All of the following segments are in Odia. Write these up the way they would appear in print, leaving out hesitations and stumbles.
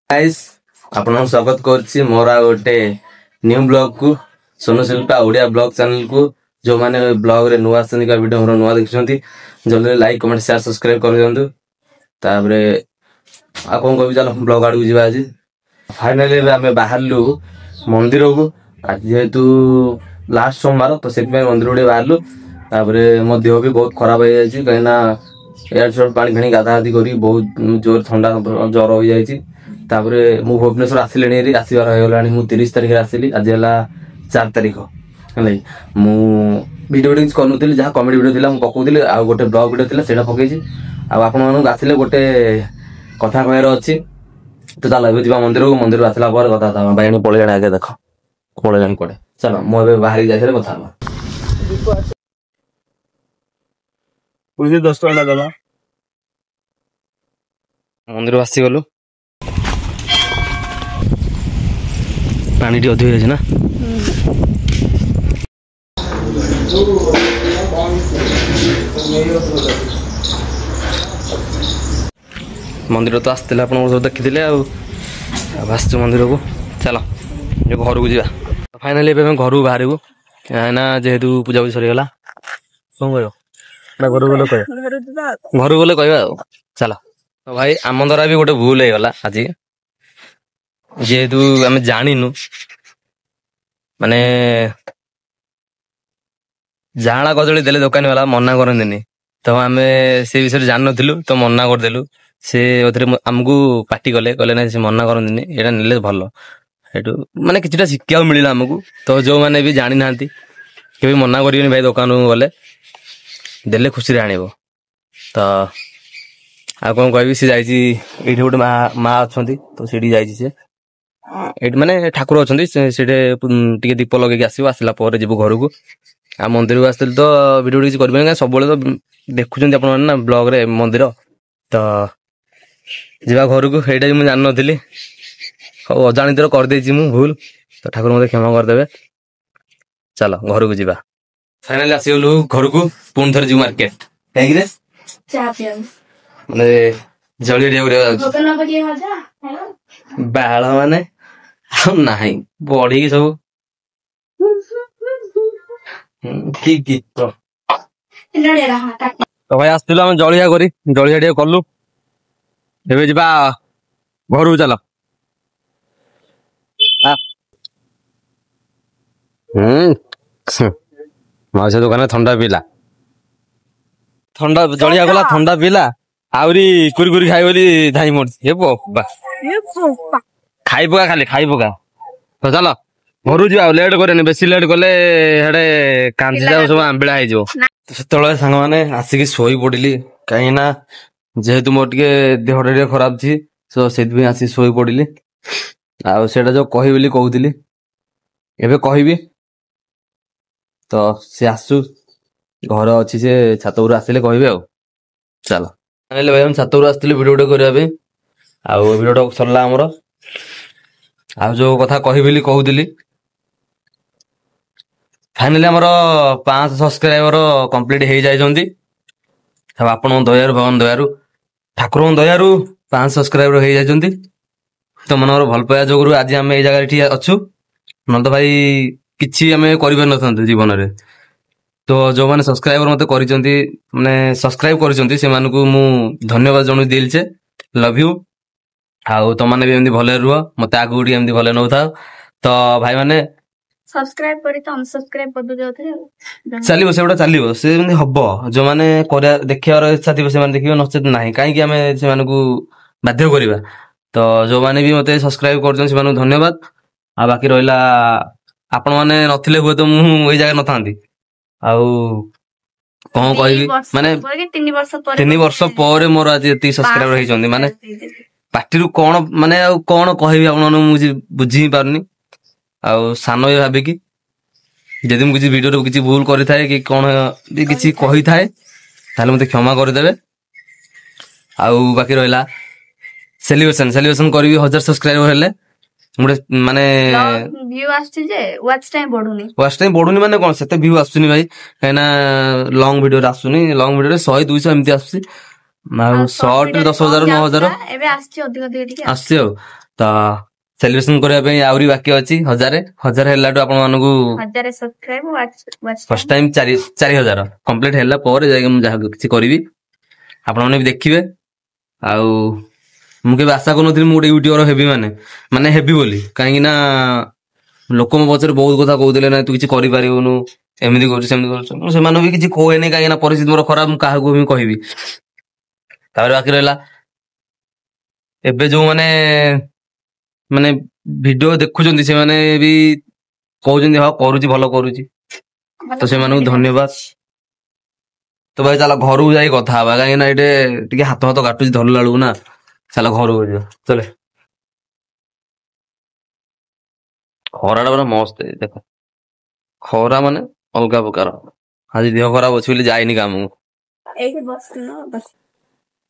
गाइस आपन स्वागत करछि मोरा गोटे न्यू ब्लॉग को सोनू शिल्पा ओडिया ब्लॉग चैनल को जो माने ब्लॉग रे नुवा आछन का वीडियो मोर नुवा देखछंती जल्दी लाइक कमेंट शेयर सब्सक्राइब कर दियंतु ताबरे आ कोन कहबी चलो ब्लॉग आडू जिबा आज फाइनली हमें बाहरलु मंदिर को आज जेतु लास्ट सोमवार तो सेट में मंदिर उडे बाहरलु ताबरे मो देह भी बहुत खराब हो जायछि कहिना एयर शॉट पानी घणी गाधा आदि करी बहुत जोर ठंडा ज्वर हो जायछि तापरे मु भुवनेश्वर आसिलेनी आसबार होगलानी मु 30 तारिख आसिली आज है 4 तारिख है मु वीडियो करूली जहाँ कमेडी वीडियो था पकाउली आ गोटे ब्लॉग वीडियो था सेटा पकई आपण आसिले गोटे कथा कहर अच्छी तो चल ए जा मंदिर आसला कथा भाई पलैया आगे देख पलैया कड़े चलो मुझे बाहर जाए कथा मंदिर आसीगलु पानी टी अधिक ना मंदिर तो आसते आप सब देखी आसचु मंदिर को चलो जो घर को जा फाइनाली घर को बाहर ना जेहेतु पूजा पूजा सरीगला कौन कह घर गले कह चलो तो भाई आम द्वारा भी गोटे भूल होगा आज जेहेतु आम जानिनु माने जाना कदली देले दुकानी वाला मना करंदिनी तो आम से विषय जान नथिलु तो मना करदेलु से आमको पार्टी कले ना से मना करंदिनी एटा नेले भलो एटू माने किछटा शिक्षा मिलिला हमकू तो जो माने भी जानि नांती के भी मना करियोनी भाई दुकान को गले देले खुशी रे आनिबो तो आ कोन कहबी से जाईची एठी गोटे मा अछंती तो सेठी जाईची से एट माने ठाकुर अछंती सेठे टिके दीप लगे आसीबो आसला पर जेबो घर को आ मंदिर को आस्ते तो वीडियो किसी करबे सब बेले तो देखुछंती आपण ना ब्लॉग रे मंदिर तो जीवा घर को एटा मु जान नथिली अजाणित कर देछि मु भूल तो ठाकुर मते क्षमा कर देबे चलो घर को जीवा फाइनली आसीगलु घर को पुन थर जी मार्केट काई रे चैंपियंस माने जळी रे दुकान बगे मजा बाळ माने नाही बॉडी की सब की तो भाई आसथिलु हम जळिया करी जळिया टे करलु एबे जिबा घर को चलो माउसा दुकान ठंडा पीला ठंडा जलिया गला ठंडा पीला आउरी कुरकुरी खाई बोली धाई मोड़ खाई पका खाई पका तो चलो घर जा लेट करे बेसी लेट कले हेडे कांदी जाओ सब आंबिला हो से सांग मैंने आसिक शोई पड़ी कहीं जेहेतु मोर टे देहटा खराब थी तो से आसी शोई पड़ी आटा जो कही कहती एबे कहबी तो सी आसु घर अच्छी से छात आसिले कहबे आ चलो भाई हम छात आसती वीडियो करने वीडियो सरला आमर आ जो कथा कही कहती फाइनाली आमर 500 सब्सक्राइबर कंप्लीट हो जाइछंती आपण दयारु भगवान दयारु ठाकुर दयारु 500 सब्सक्राइबर हो जाइछंती तो मनर भल पाया जोगु आज आम ए जगह अच्छु न तो भाई किछि आम कर जीवन रे तो जो मैंने सब्सक्राइबर मत माने सब्सक्राइब कर से मानकु मु धन्यवाद जनु दिल से लव यू आउ तो माने भी एमदी भले रुह मते आगु डी एमदी भले नउ था तो भाई माने सब्सक्राइब करी तो अनसब्सक्राइब कर दो जाथे चलिबो सेबडा चलिबो से एमदी हबो जो माने करिया देखियार इच्छा थिबो से माने देखिबो नचेत नाही काहे कि हमें से मानकु बाध्य करिबा तो जो माने भी मते सब्सक्राइब करजन से मानकु धन्यवाद आ बाकी रहिला आपण माने नथिले हुए तो मु ओई जगह नथांती आउ कौन कहबी माने 3 वर्ष पर मोर आज एती सब्सक्राइबर हे जंदी माने पार्टी रु कोन माने आ कोन कहबी आपण मु बुझी पारनी आउ सानो ये भाबे कि जदि मु किछि वीडियो रे किछि भूल करि थाए कि कोन भी किछि कहि थाए ताले मते क्षमा कर देबे आउ बाकी रहिला सेलिब्रेशन करबी 1000 सब्सक्राइबर हेले मुडे माने व्यू आछी जे वॉच टाइम बढ़ुनी माने कोन सेते व्यू आछुनी भाई काइना लॉन्ग वीडियो रे आछुनी लॉन्ग वीडियो रे 100 200 एमती आछुनी ଆଉ ସର୍ଟ 10,000 9,000 ଏବେ ଆସିଛି ଅଧିକ ଟିକେ ଆସୁଛି ଆଉ ତ ସେଲିବ୍ରେସନ କରିବା ପାଇଁ ଆହୁରି ବାକି ଅଛି 1,000 ହେଲାଠୁ ଆପଣ ମାନଙ୍କୁ 1000 ସବସ୍କ୍ରାଇବ ଫାର୍ଷ୍ଟ ଟାଇମ 4,000 କମ୍ପ୍ଲିଟ ହେଲା ପରେ ଯାଇକି ମୁଁ ଯାହା କିଛି କରିବି ଆପଣମାନେ ବି ଦେଖିବେ। ଆଉ ମୁଁ କେବେ ଆଶା କରୁନଥିଲି ମୁଁ ଗୋଟେ ୟୁଟ୍ୟୁବର ହେବି ମାନେ ହେବି ବୋଲି, କାହିଁକି ନା ଲୋକ ମୋ ପଛରେ ବହୁତ କଥା କହୁଥିଲେ ନା ତୁ କିଛି କରିପାରିବୁନୁ, ଏମିତି କରୁଛୁ ସେମିତି କରୁଛୁ। ମୁଁ ସେମାନଙ୍କୁ ବି କିଛି କୁହେନି କାହିଁକି ନା ପରିସ୍ଥିତି ମୋର ଖରାପ, ମୁଁ କାହାକୁ ବି କହିବି। ତାପରେ ବାକି ରହିଲା ଏବେ ଯୋଉମାନେ ମାନେ ଭିଡିଓ ଦେଖୁଛନ୍ତି ସେମାନେ ବି କହୁଛନ୍ତି ହଁ କରୁଛି ଭଲ କରୁଛି, ତ ସେମାନଙ୍କୁ ଧନ୍ୟବାଦ। ତ ଭାଇ ଚାଲ ଘରକୁ ଯାଇ କଥା ହବା, କାହିଁକି ନା ଏଇଠି ଟିକେ ହାତ କାଟୁଛି ଧରିଲା ବେଳକୁ ନା। ଚାଲ ଘରକୁ ଯିବା ଚାଲେ। ଖରାଟା ପୁରା ମସ୍ତ ଦେଖ, ଖରା ମାନେ ଅଲଗା ପ୍ରକାର। ଆଜି ଦେହ ଖରାପ ଅଛି ବୋଲି ଯାଇନି କାମକୁ।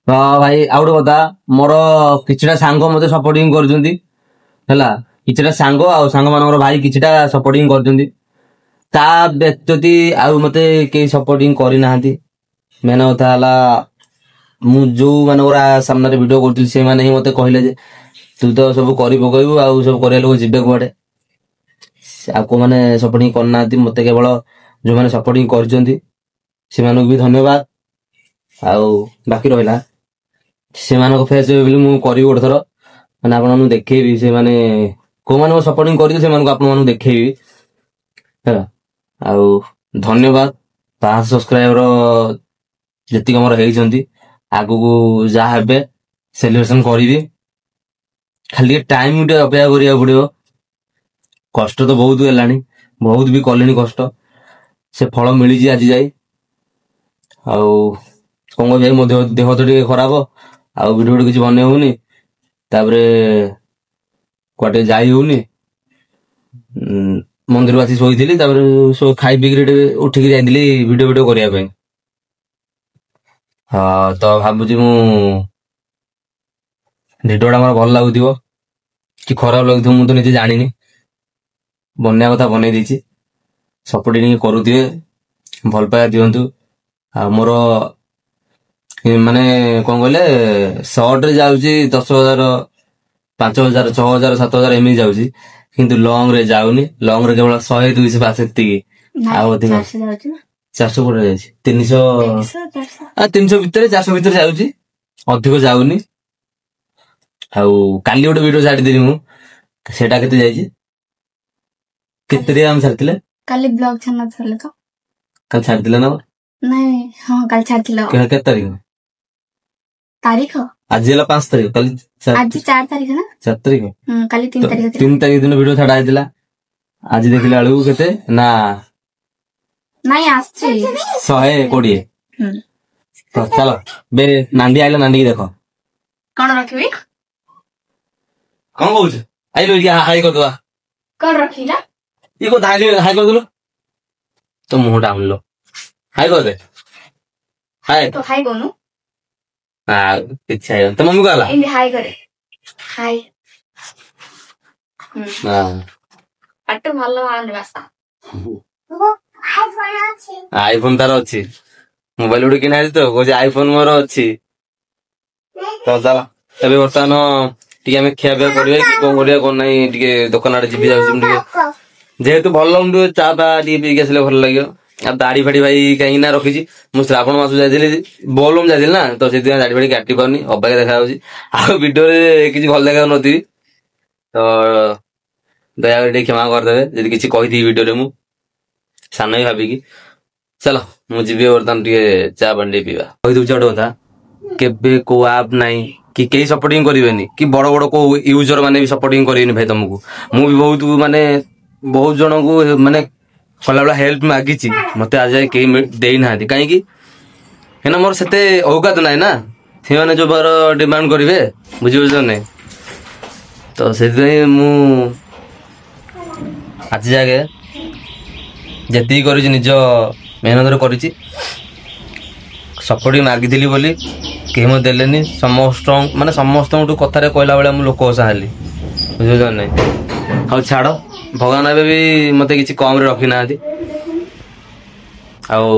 ହଁ ଭାଇ ଆଉ ଗୋଟେ କଥା, ମୋର କିଛିଟା ସାଙ୍ଗ ମତେ ସପୋର୍ଟିଂ କରୁଛନ୍ତି ହେଲା, କିଛିଟା ସାଙ୍ଗ ଆଉ ସାଙ୍ଗମାନଙ୍କର ଭାଇ କିଛିଟା ସପୋର୍ଟିଂ କରୁଛନ୍ତି। ତା ବ୍ୟତୀତ ଆଉ ମତେ କେହି ସପୋର୍ଟିଂ କରିନାହାନ୍ତି। ମେନ କଥା ହେଲା ମୁଁ ଯୋଉ ମାନଙ୍କର ସାମ୍ନାରେ ଭିଡିଓ କରୁଥିଲି ସେମାନେ ହିଁ ମତେ କହିଲେ ଯେ ତୁ ତ ସବୁ କରି ପକେଇବୁ ଆଉ ସବୁ କରିବା ଲୋକ ଯିବେ କୁଆଡେ। ଆଉ କୋଉମାନେ ସପୋର୍ଟିଂ କରିନାହାନ୍ତି, ମତେ କେବଳ ଯୋଉମାନେ ସପୋର୍ଟିଂ କରିଛନ୍ତି ସେମାନଙ୍କୁ ବି ଧନ୍ୟବାଦ। ଆଉ ବାକି ରହିଲା ସେମାନଙ୍କ ଫେସ୍ ବୋଲି ମୁଁ କରିବି ଗୋଟେ ଥର, ମାନେ ଆପଣମାନଙ୍କୁ ଦେଖେଇବି ସେମାନେ କୋଉମାନଙ୍କୁ ସପୋର୍ଟିଂ କରିଛି ସେମାନଙ୍କୁ ଆପଣମାନଙ୍କୁ ଦେଖେଇବି ହେଲା। ଆଉ ଧନ୍ୟବାଦ 500 ସବସ୍କ୍ରାଇବର ଯେତିକି ଆମର ହେଇଛନ୍ତି, ଆଗକୁ ଯାହା ହେବେ ସେଲିବ୍ରେସନ କରିବି। ଖାଲି ଟିକେ ଟାଇମ ଟିକେ ଅପେକ୍ଷା କରିବାକୁ ପଡିବ। କଷ୍ଟ ତ ବହୁତ ହେଲାଣି, ବହୁତ ବି କଲିଣି କଷ୍ଟ, ସେ ଫଳ ମିଳିଛି ଆଜି ଯାଇ। ଆଉ କଣ କହିବି ମୋ ଦେହ ତ ଟିକେ ଖରାପ, ଆଉ ଭିଡିଓ କିଛି ବନେଇ ହଉନି, ତାପରେ କୁଆଡେ ଯାଇ ହଉନି। ମନ୍ଦିରକୁ ଆସି ଶୋଇଥିଲି, ତାପରେ ଖାଇ ପିଇକି ଉଠିକି ଯାଇଥିଲି ଭିଡିଓ କରିବା ପାଇଁ। ହଁ ତ ଭାବୁଛି ମୁଁ ଭିଡିଓଟା ମୋର ଭଲ ଲାଗୁଥିବ କି ଖରାପ ଲାଗୁଥିବ ମୁଁ ତ ନିଜେ ଜାଣିନି, ବନେଇବା କଥା ବନେଇ ଦେଇଛି। ସପୋର୍ଟିଂ କରୁଥିବେ, ଭଲ ପାଇବା ଦିଅନ୍ତୁ। ଆଉ ମୋର ମାନେ କଣ କହିଲେ ସର୍ଟରେ ଯାଉଛି 10,000 5,000 6,000 7,000 ଏମିତି ଯାଉଛି, କିନ୍ତୁ ଲଙ୍ଗ ରେ ଯାଉନି। ଲଙ୍ଗ ରେ କେବଳ 100 200 ବାସ ଏତିକି, ଆଉ ଅଧିକ 400 କୋଟି ଯାଇଛି, 300 ଭିତରେ 400 ଭିତରେ ଯାଉଛି, ଅଧିକ ଯାଉନି। ଆଉ କାଲି ଗୋଟେ ଭିଡିଓ ଛାଡିଥିଲି ମୁଁ, ସେଟା କେତେ ଯାଇଛି, କେତେ ଆମେ ଛାଡିଥିଲେ କାଲି ବ୍ଲଗ ଛାଡିନଥିଲେ ତ? କାଲି ଛାଡିଥିଲେ ନା? ନାଇଁ ହଁ କାଲି ଛାଡିଥିଲ। କେତେ ତାରିଖ? ଆଜି ହେଲା 5 ତାରିଖ, କାଲି ଆଜି 4 ତାରିଖ ନା? 4 ତାରିଖ, କାଲି 3 ତାରିଖ। 3 ତାରିଖ ଦିନ ଭିଡିଓ ଛାଡା ହେଇଥିଲା। ଆଜି ଦେଖିଲା ବେଳକୁ କେତେ ନା ନାଇଁ ଆସିଛି 120। ତ ଚାଲ ବେ ନାଣ୍ଡି ଆଇଲା, ନାଣ୍ଡିକି ଦେଖ। କଣ ରଖିବି? କଣ କହୁଛୁ? ଆଇଲୁ ହାଇ କରିଦବା। କଣ ରଖିଲା? ଇଏ କଣ ହାଇ କରିଦେଲୁ ତ ମୁହଁଟା ଆଣିଲ। ହାଇ କରିଦେ, ହାଇ ତ ହାଇ କହୁନୁ। କିଛି ଆଇବନି। ତ ମମି କହିଲା ଏମିତି ହାଇ କରେ, ହାଇ। ପାଟ ଭଲ ଭାଷା। ଆଇଫୋନ ତାର ଅଛି, ମୋବାଇଲ ଗୋଟେ କିଣା ହେଇଛି ତ, କହୁଛି ଆଇଫୋନ ମୋର ଅଛି। ତ ଚାଲ ଏବେ ବର୍ତ୍ତମାନ ଟିକେ ଆମେ ଖିଆ ପିଆ କରିବା କି କଣ କରିବା କଣ ନାହିଁ, ଟିକେ ଦୋକାନ ଆଡେ ଯିବି ଯାଉଛି ଟିକେ, ଯେହେତୁ ଭଲ ଲାଗୁନି ଚା ଫା ଟିକେ ପିଇକି ଆସିଲେ ଭଲ ଲାଗିବ। ଆଉ ଦାଢି ଫାଡି ଭାଇ କାହିଁକି ନା ରଖିଛି, ମୁଁ ଶ୍ରାବଣ ମାସ ଯାଇଥିଲି, ବୋଲବମ ଯାଇଥିଲି ନା, ତ ସେଥିପାଇଁ ଦାଢି ଫାଡି କାଟି ପାରୁନି, ଅବାଗିଆ ଦେଖାଯାଉଛି। ଆଉ ଭିଡିଓରେ କିଛି ଭଲ ଦେଖାଯାଉନଥିବି, ତ ଦୟାକରି ଟିକେ କ୍ଷମା କରିଦେବେ ଯଦି କିଛି କହିଥିବି ଭିଡିଓରେ ମୁଁ ସାନ ବି ଭାବିକି। ଚାଲ ମୁଁ ଯିବି ବର୍ତ୍ତମାନ ଟିକେ ଚା ପାଣି ଟିକେ ପିଇବା। କହିଦଉଛି ଗୋଟେ କଥା, କେବେ କୋଉ ଆପ୍ ନାହିଁ କି କେହି ସପୋର୍ଟିଂ କରିବେନି, କି ବଡ ବଡ କୋଉ ୟୁଜର ମାନେ ବି ସପୋର୍ଟିଂ କରିବେନି ଭାଇ ତମକୁ। ମୁଁ ବି ବହୁତ ଜଣଙ୍କୁ ମାନେ କଲାବେଳେ ହେଲ୍ପ ମାଗିଛି, ମତେ ଆଜି ଯାଏ କେହି ଦେଇନାହାନ୍ତି। କାହିଁକି ନା ମୋର ସେତେ ଔକାତ ନାହିଁ ନା, ସେମାନେ ଯୋଉ ବାର ଡିମାଣ୍ଡ କରିବେ, ବୁଝିପାରୁଛ ନାଇଁ। ତ ସେଥିପାଇଁ ମୁଁ ଆଜି ଯାକେ ଯେତିକି କରିଛି ନିଜ ମେହନତରେ କରିଛି। ସପୋର୍ଟିଂ ମାଗିଥିଲି ବୋଲି କେହି ମତେ ଦେଲେନି। ସମସ୍ତଙ୍କଠୁ କଥାରେ କହିଲା ଭଳିଆ ମୁଁ ଲୋକ ଓସା ହେଲି, ବୁଝିପାରୁଛ ନାଇଁ। ହଉ ଛାଡ, ଭଗବାନ ଏବେ ବି ମତେ କିଛି କମ ରେ ରଖିନାହାନ୍ତି। ଆଉ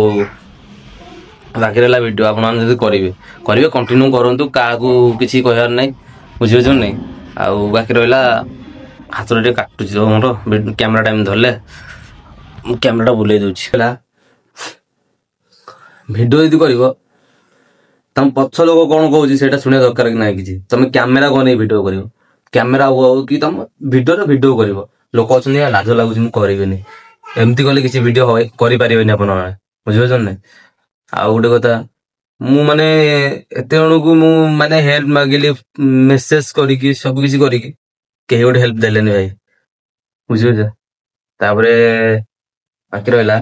ବାକି ରହିଲା ଭିଡ଼ିଓ ଆପଣମାନେ ଯଦି କରିବେ କଣ୍ଟିନ୍ୟୁ କରନ୍ତୁ, କାହାକୁ କିଛି କହିବାର ନାହିଁ, ବୁଝିପାରୁଛନ୍ତି ନାହିଁ। ଆଉ ବାକି ରହିଲା ହାତରେ ଟିକେ କାଟୁଛି ତ ମୋର କ୍ୟାମେରା ଟାଇମ୍ ଧରିଲେ ମୁଁ କ୍ୟାମେରାଟା ବୁଲେଇ ଦେଉଛି ହେଲା। ଭିଡ଼ିଓ ଯଦି କରିବ ତମ ପଛ ଲୋକ କଣ କହୁଛି ସେଇଟା ଶୁଣିବା ଦରକାର କି ନାହିଁ କିଛି। ତମେ କ୍ୟାମେରା କଣ ନେଇ ଭିଡ଼ିଓ କରିବ, କ୍ୟାମେରା ହଉ କି ତମ ଭିଡ଼ିଓ କରିବ। ଲୋକ ଅଛନ୍ତି ଲାଜ ଲାଗୁଛି ମୁଁ କରିବିନି, ଏମିତି କଲେ କିଛି ଭିଡ଼ିଓ କରିପାରିବେନି ଆପଣମାନେ, ବୁଝିପାରୁଛନ୍ତି ନାହିଁ। ଆଉ ଗୋଟେ କଥା, ମୁଁ ମାନେ ଏତେ ଜଣକୁ ମୁଁ ମାନେ ହେଲ୍ପ ମାଗିଲି, ମେସେଜ କରିକି ସବୁ କିଛି କରିକି କେହି ଗୋଟେ ହେଲ୍ପ ଦେଲେନି ଭାଇ, ବୁଝିପାରୁଛ। ତାପରେ ବାକି ରହିଲା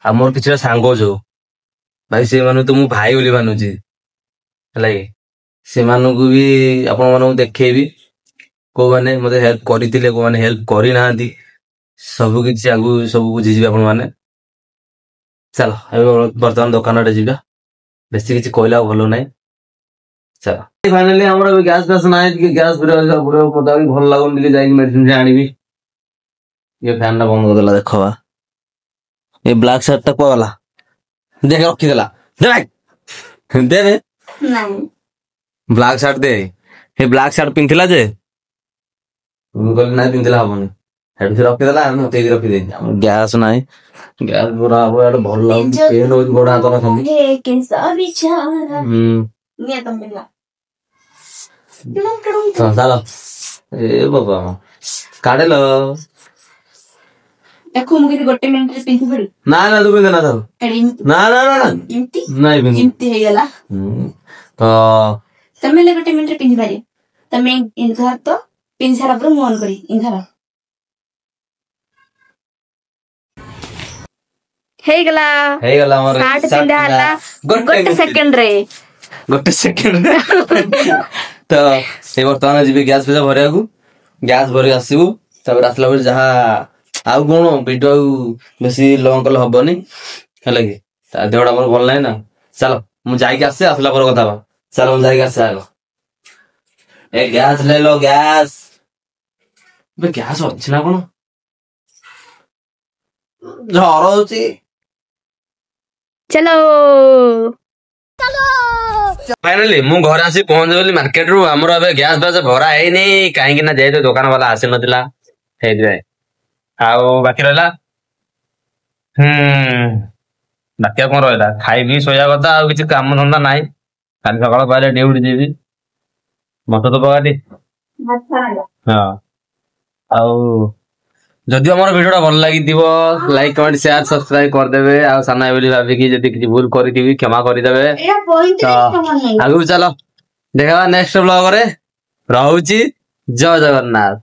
ଆଉ ମୋର କିଛିଟା ସାଙ୍ଗ ଯୋଉ ଭାଇ ସେମାନଙ୍କୁ ତ ମୁଁ ଭାଇ ବୋଲି ମାନୁଛି ହେଲା କି, ସେମାନଙ୍କୁ ବି ଆପଣ ମାନଙ୍କୁ ଦେଖେଇବି କୋଉମାନେ ମତେ ହେଲ୍ପ କରିଥିଲେ, କୋଉମାନେ ହେଲ୍ପ କରିନାହାନ୍ତି, ସବୁ କିଛି ଆଗକୁ ସବୁ ବୁଝିଯିବେ ଆପଣ ମାନେ। ଚାଲ ଏବେ ବର୍ତ୍ତମାନ ଦୋକାନ ଆଡେ ଯିବା, ବେଶୀ କିଛି କହିଲେ ଆଉ ଭଲ ନାହିଁ। ଚାଲ ଫାଇନାଲି ଆମର ଗ୍ୟାସ୍ ଫ୍ୟାସ୍ ନାହିଁ, ଟିକେ ଗ୍ୟାସ୍ ମତେ ଭଲ ଲାଗୁନି, ଟିକେ ଯାଇକି ମେଡିସିନ ଆଣିବି। ଇଏ ଫ୍ୟାନ ଟା ବନ୍ଦ କରିଦେଲା ଦେଖ ବା, ଏ ବ୍ଲାକ୍ ସାର୍ଟ ଟା କୁଆଗଲା, ଦେଖ ରଖିଦେଲା, ଦେ ବ୍ଲାକ୍ ସାର୍ଟ ଦେ। ଏ ବ୍ଲାକ୍ ସାର୍ଟ ପିନ୍ଧିଥିଲା ଯେ ମୁଁ କହିଲି ନାଇଁ ପିନ୍ଧିଲା ହବନି, ସେଠୁ ସେ ରଖିଦେଲା, ମତେ ରଖିଦେଇଛି। ଆମର ଗ୍ୟାସ୍ ନାହିଁ, ଗ୍ୟାସ୍ ପୁରା ହବ, ଭଲ ଲାଗୁଛି, ପେନ୍ ହଉଛି ଗୋଡ ହାତ ଖାଲି। ଚାଲ ଏ ବାବା କାଢେଲ ଦେଖୁ ମୁଁ କିଛି ଗୋଟେ ମିନିଟରେ ପିନ୍ଧି ପଡି। ନା ତୁ ପିନ୍ଧେ ନା ଥାଉ, ନା ନାଇଁ ଏମିତି ହେଇଗଲା ତ ତମେ ହେଲେ ଗୋଟେ ମିନିଟରେ ପିନ୍ଧି ପାରିବ। ତମେ ଇନ୍ଧର ତ ପିନ୍ଧି ସାରିଲା ପରେ ମୁଁ ଅନ୍ କରି ଇନ୍ଧର ହେଇଗଲା ଆମର ସାର୍ଟ ପିନ୍ଧା ହେଲା ଗୋଟେ ସେକେଣ୍ଡରେ ତ ସେ ବର୍ତ୍ତମାନ ଯିବି ଗ୍ୟାସ୍ ପଇସା ଭରିବାକୁ, ଗ୍ୟାସ୍ ଭରିକି ଆସିବୁ। ତାପରେ ଆସିଲା ପରେ ଯାହା ଆଉ କଣ ଭିଡ଼ିଓ ଆଉ ବେଶୀ ଲଙ୍ଗ କଲେ ହବନି ହେଲା କି, ତା ଦେହଟା ମୋର ଭଲ ନାହିଁ ନା। ଚାଲ ମୁଁ ଯାଇକି ଆସେ, ଆସିଲା ପରେ କଥା ହବା। ଚାଲ ମୁଁ ଯାଇକି ଆସେ ଆଗ। ଏ ଗ୍ୟାସ୍ ନେଲ, ଗ୍ୟାସ୍ ଗ୍ୟାସ୍ ଅଛି ନା କଣ, ଝର ହଉଛି। ଚାଲୋ ଫାଇନାଲି ମୁଁ ଘରେ ଆସି ପହଞ୍ଚିଗଲି ମାର୍କେଟରୁ। ଆମର ଏବେ ଗ୍ୟାସ୍ ଫ୍ୟାସ୍ ଭରା ହେଇନି, କାହିଁକି ନା ଯେହେତୁ ଦୋକାନ ବାଲା ଆସିନଥିଲା ସେଇଥିପାଇଁ। ଆଉ ବାକି ରହିଲା ବାକି ଆଉ କଣ ରହିଲା, ଖାଇବି ଶୋଇବା କଥା, ଆଉ କିଛି କାମ ଧନ୍ଦା ନାହିଁ। କାଲି ସକାଳ ପାଇଲେ ଡ୍ୟୁଟି ଯିବି, ମତେ ତ ପଗାଟି। ହଁ ଆଉ ଯଦି ଆମର ଭିଡ଼ିଓଟା ଭଲ ଲାଗିଥିବ ଲାଇକ୍ କମେଣ୍ଟ ସେୟାର ସବସ୍କ୍ରାଇବ କରିଦେବେ। ଆଉ ସାନ ଭାଇ ବୋଲି ଭାବିକି ଯଦି କିଛି ଭୁଲ କରିଥିବି କ୍ଷମା କରିଦେବେ। ଆଗକୁ ଚାଲ ଦେଖା ନେକ୍ସଟ ବ୍ଲଗରେ। ରହୁଛି, ଜୟ ଜଗନ୍ନାଥ।